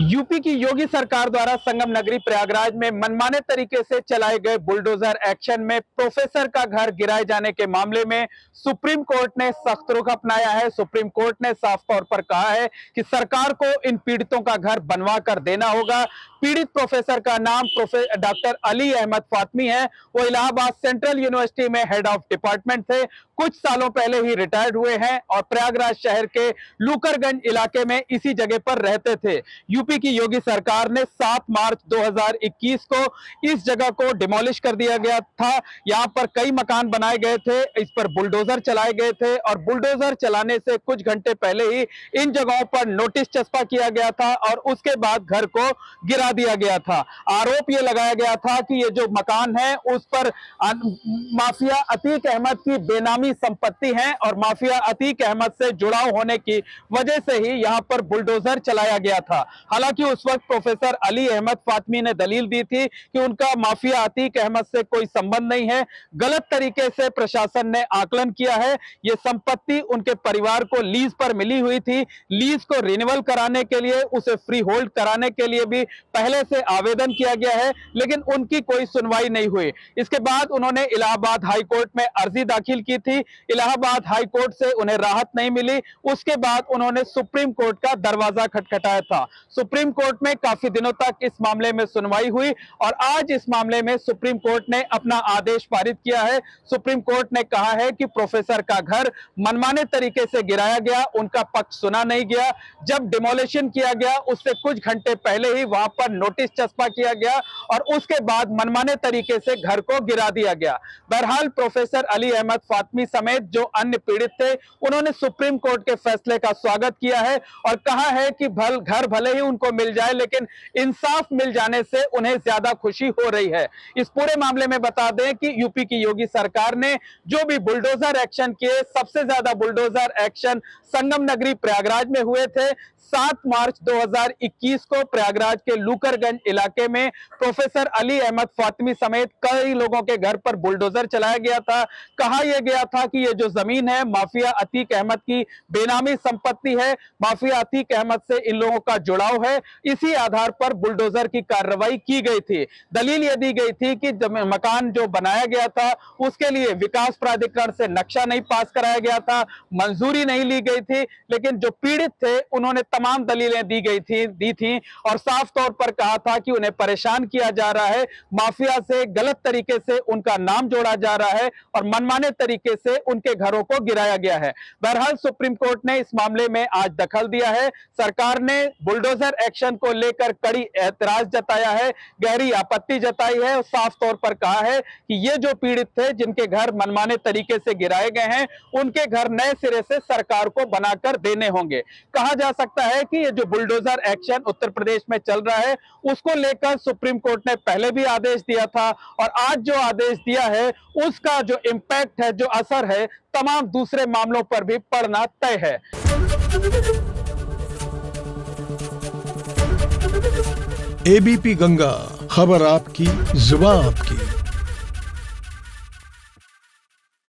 UP की योगी सरकार द्वारा संगम नगरी प्रयागराज में मनमाने तरीके से चलाए गए बुलडोजर एक्शन में प्रोफेसर का घर गिराए जाने के मामले में सुप्रीम कोर्ट ने सख्त रुख अपनाया है। सुप्रीम कोर्ट ने साफ तौर पर कहा है कि सरकार को इन पीड़ितों का घर बनवा कर देना होगा। पीड़ित प्रोफेसर का नाम प्रोफेसर डॉक्टर अली अहमद फातमी है। वो इलाहाबाद सेंट्रल यूनिवर्सिटी में हेड ऑफ डिपार्टमेंट थे। कुछ सालों पहले ही रिटायर्ड हुए हैं और प्रयागराज शहर के लूकरगंज इलाके में इसी जगह पर रहते थे। यूपी की योगी सरकार ने 7 मार्च 2021 को इस जगह को डिमोलिश कर दिया गया था। यहां पर कई मकान बनाए गए थे, इस पर बुलडोजर चलाए गए थे और बुलडोजर चलाने से कुछ घंटे पहले ही इन जगहों पर नोटिस चस्पा किया गया था और उसके बाद घर को गिरा दिया गया था। आरोप यह लगाया गया था कि ये जो मकान है उस पर माफिया अतीक अहमद की बेनामी संपत्ति है और माफिया अतीक अहमद से जुड़ाव होने की वजह से ही यहां पर बुलडोजर चलाया गया था। हालांकि उस वक्त प्रोफेसर अली अहमद फातमी ने दलील दी थी कि उनका माफिया अतीक अहमद से कोई संबंध नहीं है। गलत तरीके से प्रशासन ने आकलन किया है। यह संपत्ति उनके परिवार को लीज पर मिली हुई थी। लीज को रिन्यूअल कराने के लिए, उसे फ्री होल्ड कराने के लिए भी पहले से आवेदन किया गया है, लेकिन उनकी कोई सुनवाई नहीं हुई। इसके बाद उन्होंने इलाहाबाद हाई कोर्ट में अर्जी दाखिल की थी। इलाहाबाद हाई कोर्ट से उन्हें राहत नहीं मिली। उसके बाद उन्होंने सुप्रीम कोर्ट का दरवाजा खटखटाया था। सुप्रीम कोर्ट में काफी दिनों तक इस मामले में सुनवाई हुई और आज इस मामले में सुप्रीम कोर्ट ने अपना आदेश पारित किया है। सुप्रीम कोर्ट ने कहा है कि प्रोफेसर का घर मनमाने तरीके से गिराया गया, उनका पक्ष सुना नहीं गया। जब डिमोलिशन किया गया उससे कुछ घंटे पहले ही वहां पर नोटिस चस्पा किया गया और उसके बाद मनमाने तरीके से घर को गिरा दिया गया। बहरहाल प्रोफेसर अली अहमद फातमी समेत जो अन्य पीड़ित थे उन्होंने सुप्रीम कोर्ट के फैसले का स्वागत किया है और कहा है कि घर भले ही उनको मिल जाए लेकिन इंसाफ मिल जाने से उन्हें ज्यादा खुशी हो रही है। इस पूरे मामले में बता दें कि यूपी की योगी सरकार ने जो भी बुलडोजर एक्शन किए, सबसे ज्यादा बुलडोजर एक्शन संगम नगरी प्रयागराज में हुए थे। 7 मार्च 2021 को प्रयागराज के लूकरगंज इलाके में प्रोफेसर अली अहमद फातमी समेत कई लोगों के घर पर बुलडोजर चलाया गया था। कहा यह गया था कि यह जो जमीन है माफिया अतीक अहमद की बेनामी संपत्ति है, माफिया अतीक अहमद से इन लोगों का जुड़ाव है। इसी आधार पर बुलडोजर की कार्रवाई की गई थी। दलील यह दी गई थी कि मकान जो बनाया गया था उसके लिए विकास प्राधिकरण से नक्शा नहीं पास कराया गया था, मंजूरी नहीं ली गई थी, लेकिन जो पीड़ित थे उन्होंने तमाम दलीलें दी थी और साफ तौर पर कहा था कि उन्हें परेशान किया जा रहा है, माफिया से गलत तरीके से उनका नाम जोड़ा जा रहा है और मनमाने तरीके से उनके घरों को गिराया गया है। बहरहाल सुप्रीम कोर्ट ने इस मामले में आज दखल दिया है। सरकार ने बुलडोजर एक्शन को लेकर कड़ी एतराज जताया है, गहरी आपत्ति जताई है और साफ तौर पर कहा है कि ये जो पीड़ित थे जिनके घर मनमाने तरीके से गिराए गए हैं उनके घर नए सिरे से सरकार को बनाकर देने होंगे। कहा जा सकता है कि ये जो बुलडोजर एक्शन उत्तर प्रदेश में चल रहा है उसको लेकर सुप्रीम कोर्ट ने पहले भी आदेश दिया था और आज जो आदेश दिया है उसका जो इंपैक्ट है, जो असर है, तमाम दूसरे मामलों पर भी पड़ना तय है। एबीपी गंगा, खबर आपकी, जुबान आपकी।